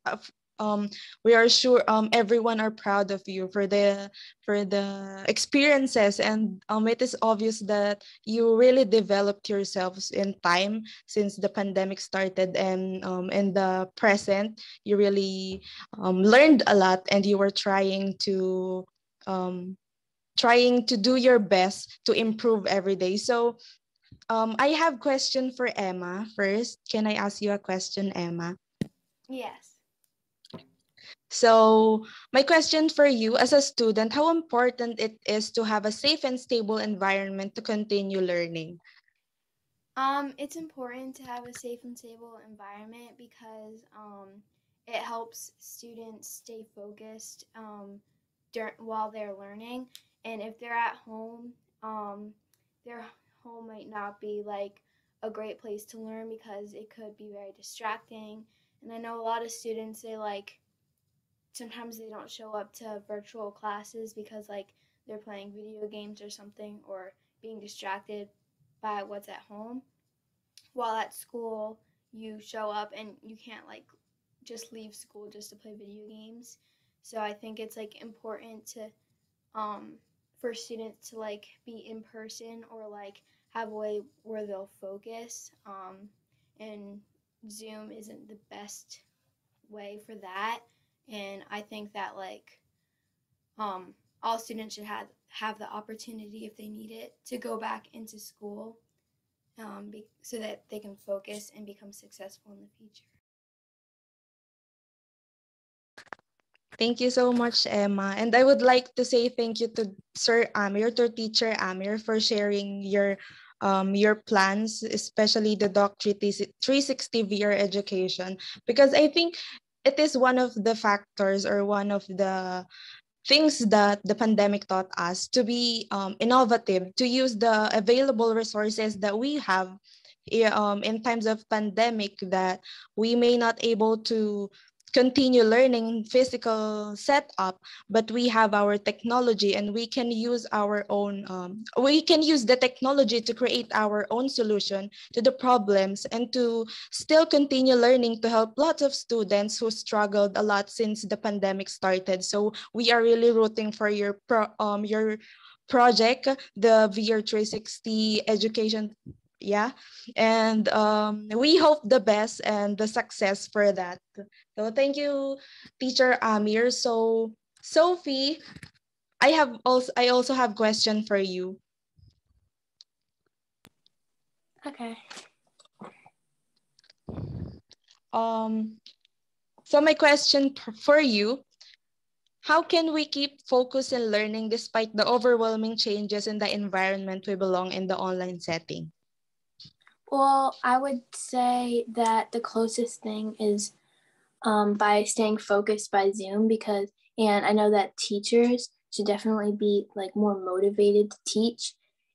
we are sure everyone are proud of you for the experiences, and it is obvious that you really developed yourselves in time since the pandemic started, and in the present you really learned a lot, and you were um, trying to do your best to improve every day. So I have question for Emma first. Can I ask you a question, Emma? Yes. So my question for you as a student, how important it is to have a safe and stable environment to continue learning? It's important to have a safe and stable environment because it helps students stay focused while they're learning. And if they're at home, their home might not be like a great place to learn because it could be very distracting. And I know a lot of students, they like sometimes they don't show up to virtual classes because like they're playing video games or something or being distracted by what's at home, while at school you show up and you can't like just leave school just to play video games. So I think it's like important to um for students to like be in person or like have a way where they'll focus, and Zoom isn't the best way for that. And I think that like all students should have the opportunity, if they need it, to go back into school, so that they can focus and become successful in the future. Thank you so much, Emma. And I would like to say thank you to Sir Amir, to Teacher Amir, for sharing your plans, especially the Doc 360 VR education, because I think it is one of the factors or one of the things that the pandemic taught us to be innovative, to use the available resources that we have in times of pandemic, that we may not able to continue learning physical setup, but we have our technology, and we can use our own we can use the technology to create our own solution to the problems, and to still continue learning to help lots of students who struggled a lot since the pandemic started. So we are really rooting for your project, the VR 360 education. Yeah. And we hope the best and the success for that. So thank you, Teacher Amir. So Sophie, I also have question for you. Okay. Um, so my question for you, how can we keep focus in learning despite the overwhelming changes in the environment we belong in the online setting? Well, I would say that the closest thing is by staying focused by Zoom, because, and I know that teachers should definitely be like more motivated to teach.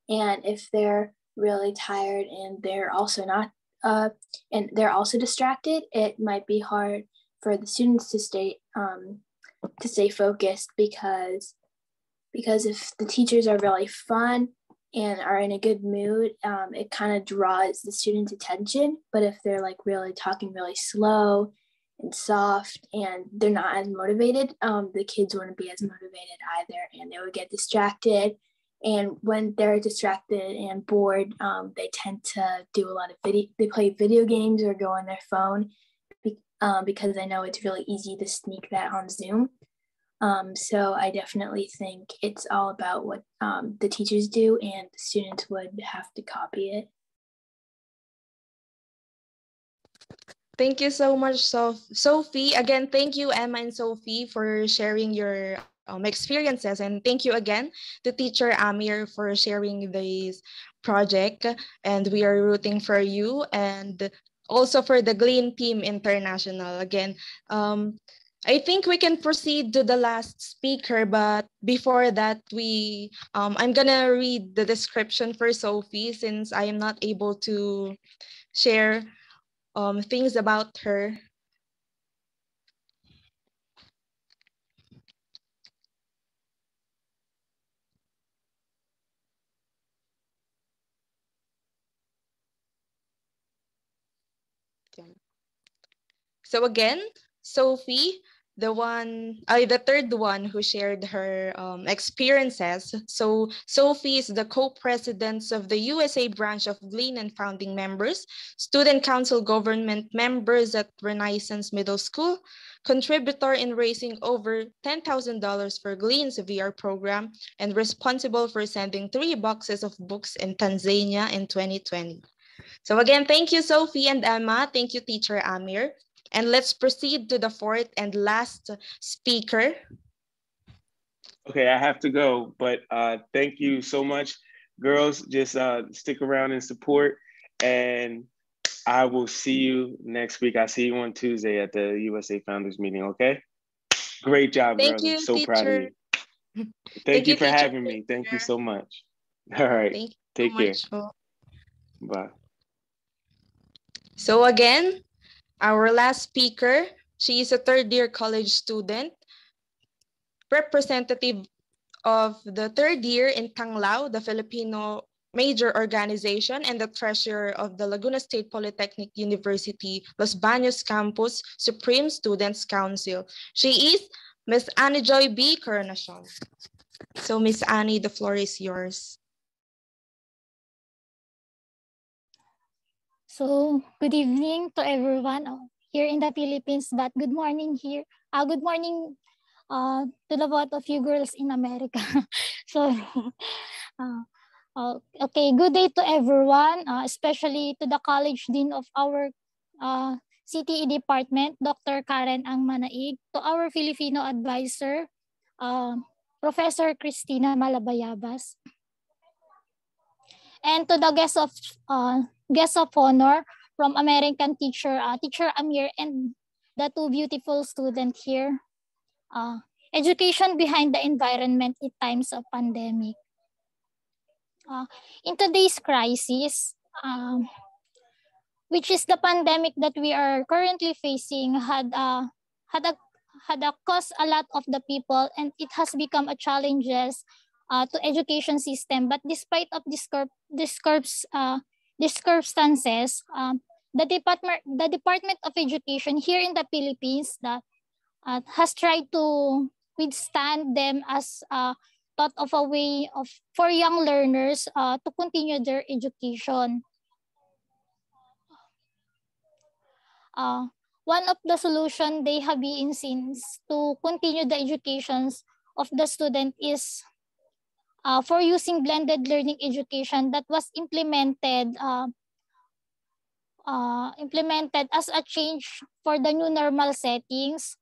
And if they're really tired and they're also not, and they're also distracted, it might be hard for the students to stay focused, because if the teachers are really fun and are in a good mood, it kind of draws the students' attention. But if they're like really talking really slow and soft and they're not as motivated, the kids wouldn't be as motivated either, and they would get distracted. And when they're distracted and bored, they tend to do a lot of they play video games or go on their phone, because I know it's really easy to sneak that on Zoom. So I definitely think it's all about what the teachers do, and the students would have to copy it. Thank you so much, Sophie. Again, thank you, Emma and Sophie, for sharing your experiences. And thank you again to Teacher Amir for sharing this project. And we are rooting for you, and also for the Glean Team International. Again, I think we can proceed to the last speaker, but before that, I'm gonna read the description for Sophie, since I am not able to share things about her. So again, Sophie, the third one who shared her experiences. So Sophie is the co-president of the USA branch of Glean and founding members, student council government members at Renaissance Middle School, contributor in raising over $10,000 for Glean's VR program, and responsible for sending 3 boxes of books in Tanzania in 2020. So again, thank you, Sophie and Emma. Thank you, Teacher Amir. And let's proceed to the fourth and last speaker. Okay, I have to go, but thank you so much, girls. Just stick around and support, and I will see you next week. I see you on Tuesday at the USA Founders meeting. Okay. Great job, Thank girls. I'm you, so proud of teacher. you. Thank you for Teacher. having me. Thank you so much. All right. Thank you Take so care. much. Bye. So again, our last speaker, she is a third-year college student, representative of the third year in Tanglao, the Filipino major organization, and the treasurer of the Laguna State Polytechnic University, Los Baños Campus Supreme Students Council. She is Miss Annie Joy B. Coronacion. So Miss Annie, the floor is yours. So, good evening to everyone here in the Philippines, but good morning here. Good morning to the both of you girls in America. So, okay, good day to everyone, especially to the College Dean of our CTE department, Dr. Karen Ang Manaig, to our Filipino advisor, Professor Cristina Malabayabas, and to the guest of honor from American teacher, Teacher Amir, and the two beautiful students here. Education behind the environment in times of pandemic. In today's crisis, which is the pandemic that we are currently facing, had a cost a lot of the people, and it has become a challenges to education system. But despite of these circumstances, the Department of Education here in the Philippines that has tried to withstand them as thought of a way of for young learners to continue their education. One of the solution they have been since to continue the educations of the student is for using blended learning education that was implemented as a change for the new normal settings.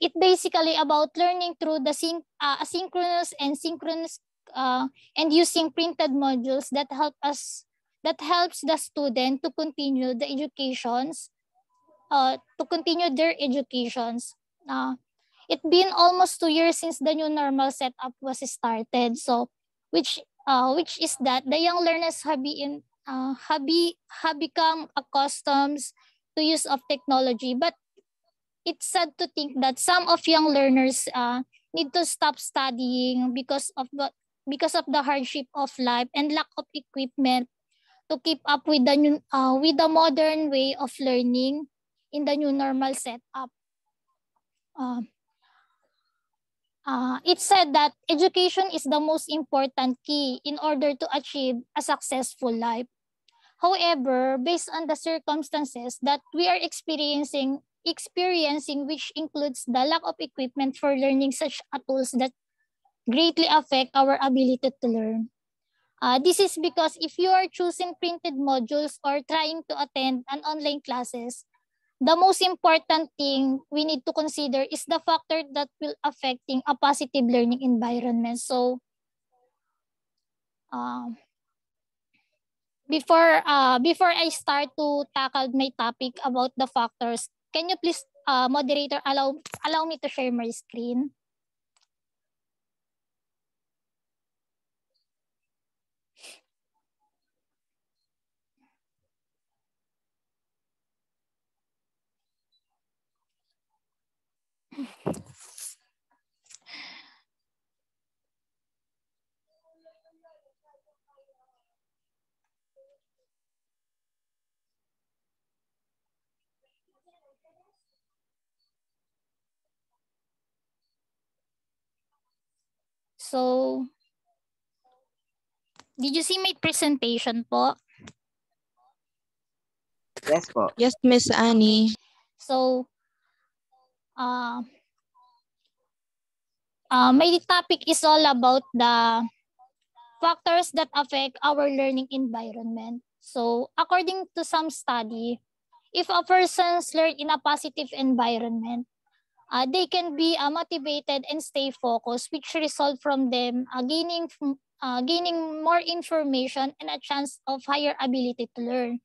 It basically about learning through the asynchronous and synchronous and using printed modules that helps the student to continue the educations to continue their educations. It's been almost 2 years since the new normal setup was started. So, which is that the young learners have become accustomed to use of technology. But it's sad to think that some of young learners need to stop studying because of the hardship of life and lack of equipment to keep up with the modern way of learning in the new normal setup. It said that education is the most important key in order to achieve a successful life. However, based on the circumstances that we are experiencing, which includes the lack of equipment for learning such tools that greatly affect our ability to learn. This is because if you are choosing printed modules or trying to attend an online classes, the most important thing we need to consider is the factor that will affecting a positive learning environment. So, before I start to tackle my topic about the factors, can you please, moderator, allow me to share my screen? So, did you see my presentation po? Yes po. Yes, Miss Annie. So, uh, my topic is all about the factors that affect our learning environment. So, according to some study, if a person's learn in a positive environment, they can be motivated and stay focused, which result from them gaining more information and a chance of higher ability to learn.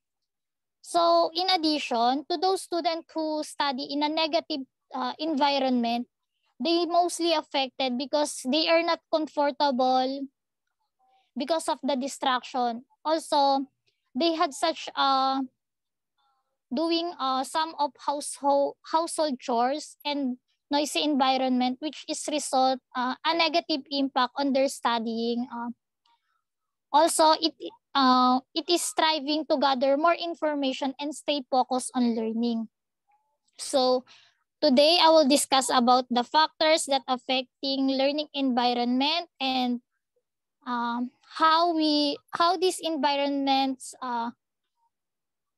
So, in addition to those students who study in a negative environment, they mostly affected because they are not comfortable because of the distraction. Also, they had such doing some of household chores and noisy environment, which is result a negative impact on their studying. Also, it is striving to gather more information and stay focused on learning. So today I will discuss about the factors that affecting learning environment and how these environments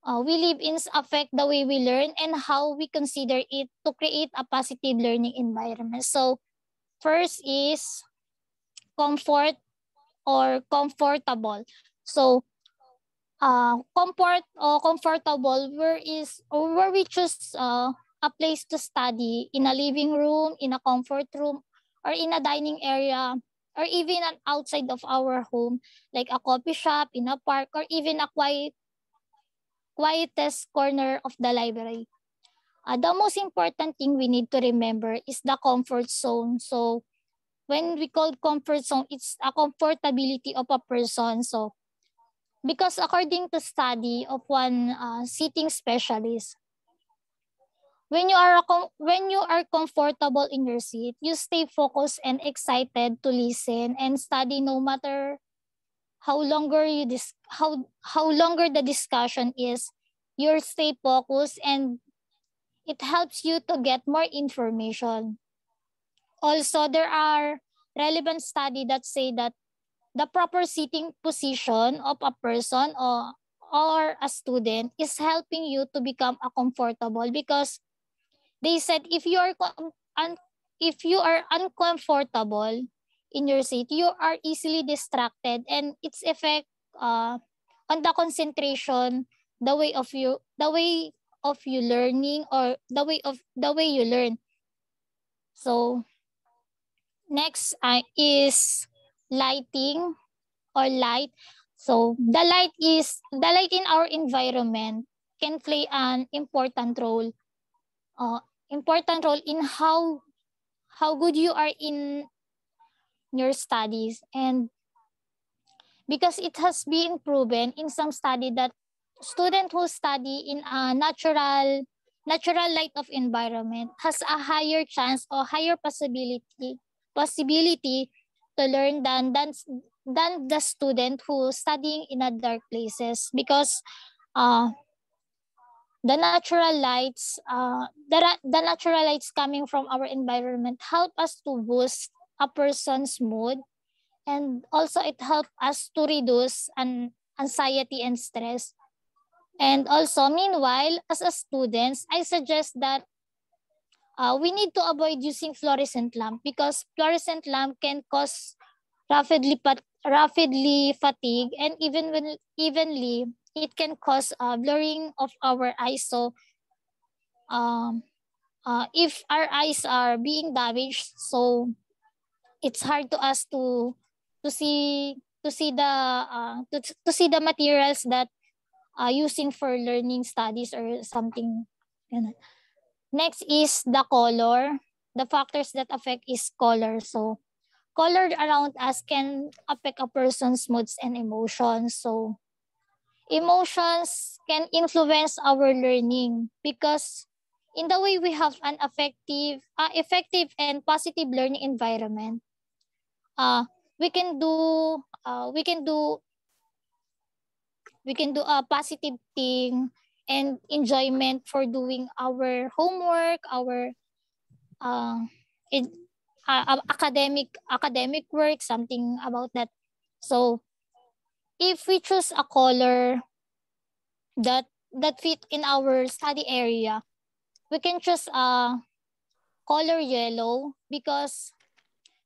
we live in affect the way we learn and how we consider it to create a positive learning environment. So first is comfort or comfortable. So comfort or comfortable where we choose a place to study in a living room, in a comfort room, or in a dining area, or even outside of our home, like a coffee shop, in a park, or even a quietest corner of the library. The most important thing we need to remember is the comfort zone. So when we call comfort zone, it's a comfortability of a person. So because according to study of one sitting specialist, when you are comfortable in your seat, you stay focused and excited to listen and study no matter how longer the discussion is. You stay focused and it helps you to get more information. Also, there are relevant study that say that the proper sitting position of a person or a student is helping you to become a comfortable, because they said if you are uncomfortable in your seat, you are easily distracted and its effect uh, on the concentration, the way of you learning, or the way you learn. So next is lighting or light. So the light in our environment can play an uh, important role in how good you are in your studies. And because it has been proven in some study that student who study in a natural light of environment has a higher chance or higher possibility to learn than the student who studying in a dark places, because uh, the natural lights coming from our environment help us to boost a person's mood, and also it helps us to reduce anxiety and stress. And also, meanwhile, as a students, I suggest that we need to avoid using fluorescent lamp, because fluorescent lamp can cause rapidly fatigue, and even when evenly it can cause blurring of our eyes. So um, if our eyes are being damaged, so it's hard to us to see to see the materials that using for learning studies or something. Ganun. Next is the color. The factors that affect is color. So color around us can affect a person's moods and emotions. So emotions can influence our learning, because in the way we have an effective and positive learning environment, uh, we can do uh, we can do we can do a positive thing and enjoyment for doing our homework, uh, ed- academic work, something about that. So if we choose a color that fit in our study area, we can choose color yellow, because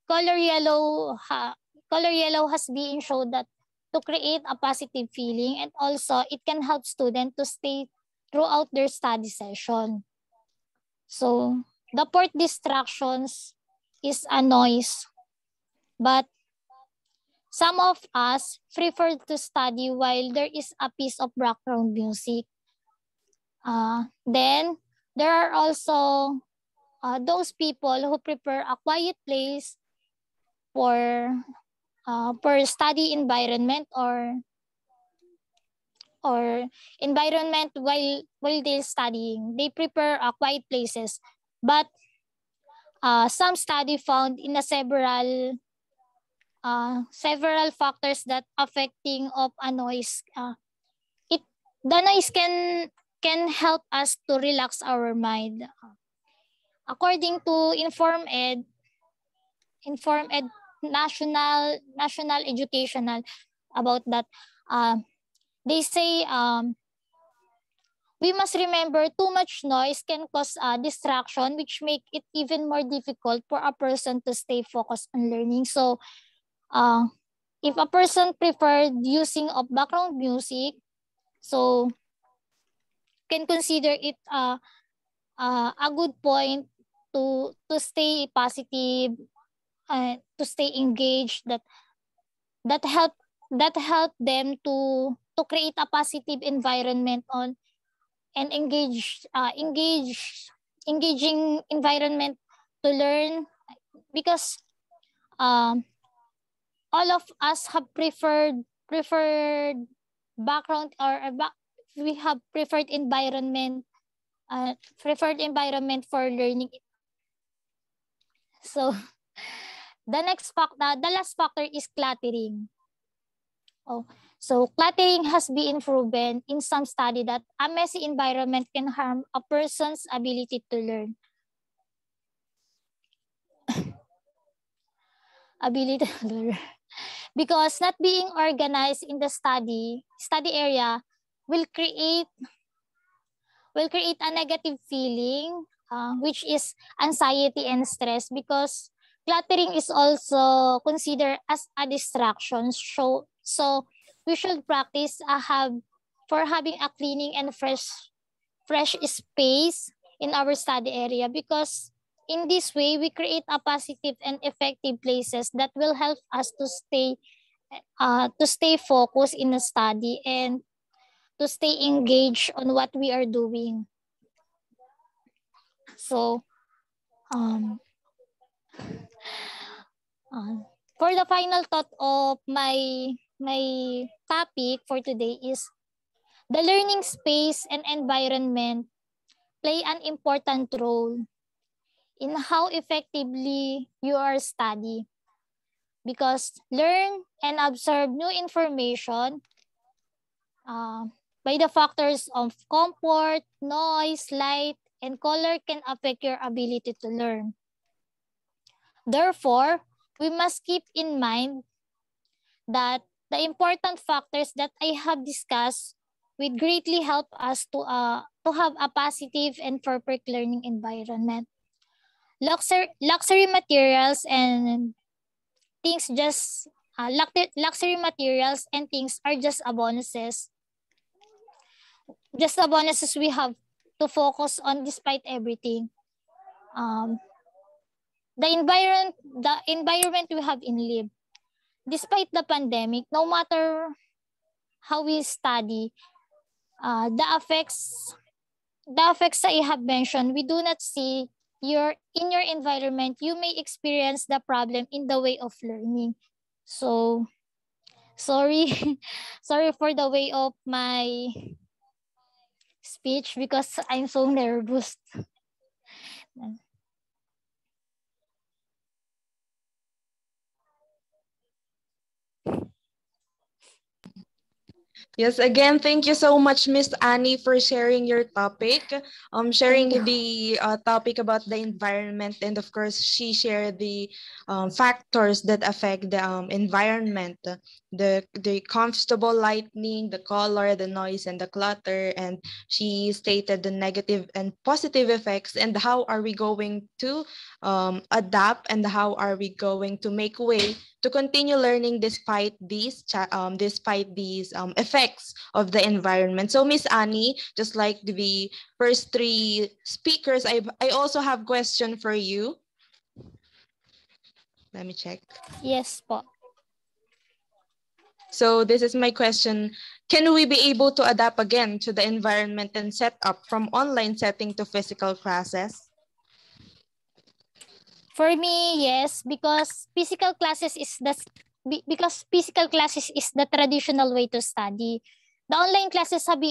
color yellow color yellow has been shown that to create a positive feeling, and also it can help students to stay throughout their study session. So the fourth distractions is a noise, but some of us prefer to study while there is a piece of background music. Then there are also those people who prefer a quiet place for study environment, or environment while they're studying. They prefer quiet places, but some study found in several factors that affecting of a noise. It the noise can help us to relax our mind. According to Inform Ed National Educational about that, they say we must remember too much noise can cause distraction, which make it even more difficult for a person to stay focused on learning. So if a person preferred using of background music, so can consider it a good point to stay positive, to stay engaged, that help that help them to create a positive environment on, and engaging environment to learn, because um all of us have preferred background, or we have preferred environment for learning. So the last factor is cluttering. So cluttering has been proven in some study that a messy environment can harm a person's ability to learn. Ability to learn. Because not being organized in the study area will create a negative feeling, which is anxiety and stress, because cluttering is also considered as a distraction. So we should practice having a cleaning and fresh space in our study area, because in this way we create a positive and effective places that will help us to stay focused in the study, and to stay engaged on what we are doing. So for the final thought of my topic for today is the learning space and environment play an important role in how effectively you are study, because learn and absorb new information by the factors of comfort, noise, light, and color can affect your ability to learn. Therefore, we must keep in mind that the important factors that I have discussed will greatly help us to have a positive and perfect learning environment. Luxury materials and things just luxury materials and things are just a bonuses. Just the bonuses we have to focus on despite everything. The environment we have in live. Despite the pandemic, no matter how we study, the effects that I have mentioned, we do not see in your environment. You may experience the problem in the way of learning. So sorry, sorry for the way of my speech, because I'm so nervous. Yes, again, thank you so much, Miss Annie, for sharing your topic. Sharing Thank you. the topic about the environment, and of course, she shared the factors that affect the environment, the comfortable lighting, the color, the noise, and the clutter. And she stated the negative and positive effects, and how are we going to adapt, and how are we going to make way to continue learning despite these effects of the environment. So Miss Annie, just like the first three speakers, I also have question for you. Let me check. Yes po. So this is my question. Can we be able to adapt again to the environment and set up from online setting to physical classes? For me, yes, because physical classes is the traditional way to study. The online classes have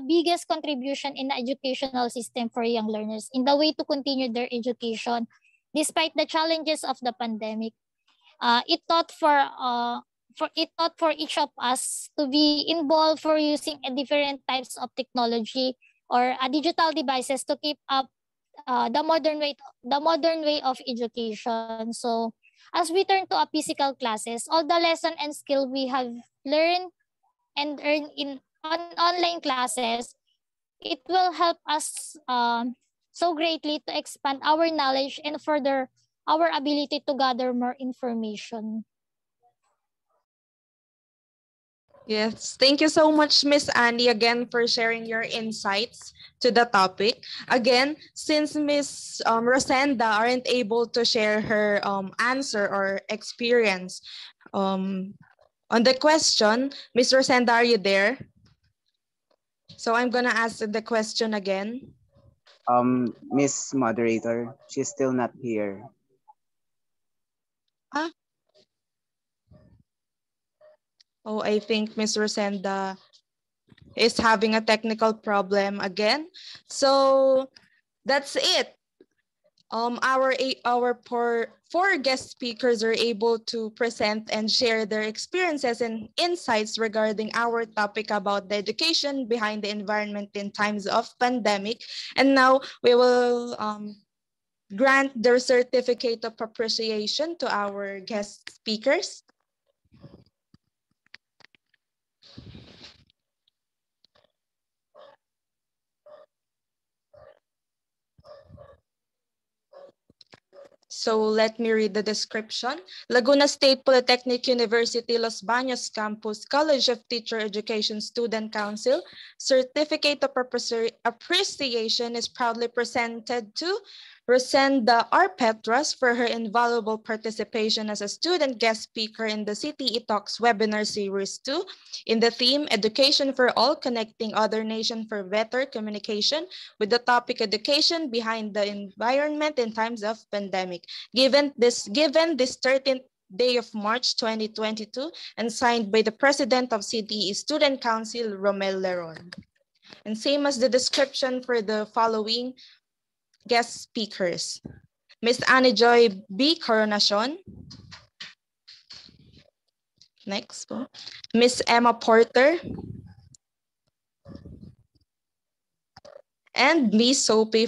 biggest contribution in the educational system for young learners in the way to continue their education despite the challenges of the pandemic. It taught for each of us to be involved for using a different types of technology or digital devices to keep up the modern way of education. So as we turn to a physical classes, all the lesson and skill we have learned and earned in on online classes, it will help us so greatly to expand our knowledge and further our ability to gather more information. Yes, thank you so much, Miss Andy, again for sharing your insights to the topic. Again, since Miss Rosenda aren't able to share her answer or experience on the question, Miss Rosenda, are you there? So I'm gonna ask the question again. Miss Moderator, she's still not here. Ah, oh, I think Miss Rosenda is having a technical problem again. So that's it. Our four guest speakers are able to present and share their experiences and insights regarding our topic about the education behind the environment in times of pandemic. And now we will grant their certificate of appreciation to our guest speakers. So let me read the description. Laguna State Polytechnic University, Los Baños Campus, College of Teacher Education Student Council, Certificate of Appreciation is proudly presented to Rosenda R. Petras for her invaluable participation as a student guest speaker in the CTE Talks webinar series 2 in the theme Education for All, Connecting Other Nations for Better Communication with the topic Education Behind the Environment in Times of Pandemic. Given this 13th day of March 2022 and signed by the President of CTE Student Council, Romel Leron. And same as the description for the following guest speakers. Ms. Annie Joy B. Coronacion. Next. Ms. Emma Porter. And Ms. Sophie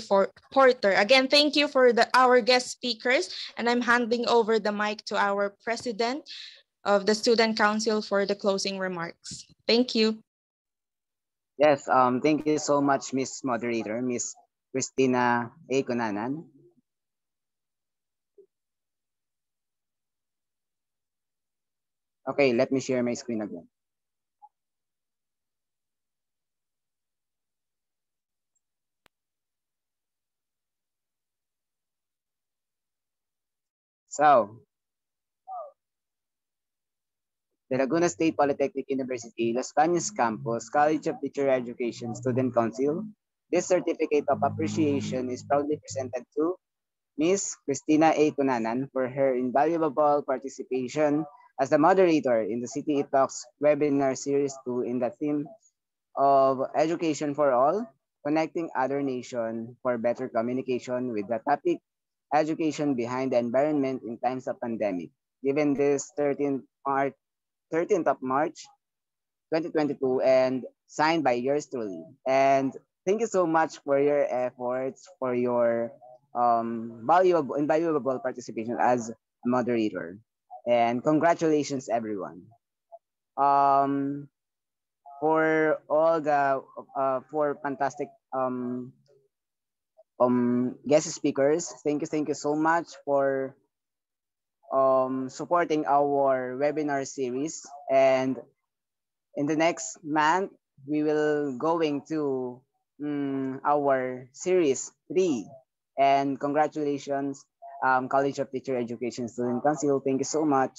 Porter. Again, thank you for our guest speakers. And I'm handing over the mic to our President of the Student Council for the closing remarks. Thank you. Yes, thank you so much, Miss Moderator, Miss Christina A. Kunanan. Okay, let me share my screen again. So, the Laguna State Polytechnic University, Los Baños Campus, College of Teacher Education Student Council, this certificate of appreciation is proudly presented to Ms. Christina A. Kunanan for her invaluable participation as the moderator in the CTE Talks webinar series 2 in the theme of Education for All, Connecting Other Nation for Better Communication with the topic Education Behind the Environment in Times of Pandemic. Given this 13th of March 2022 and signed by yours truly. And thank you so much for your efforts, for your valuable invaluable participation as a moderator. And congratulations, everyone. Um, for all the for fantastic guest speakers. Thank you so much for supporting our webinar series. And in the next month, we will going to our series 3. And congratulations, College of Teacher Education Student Council. Thank you so much.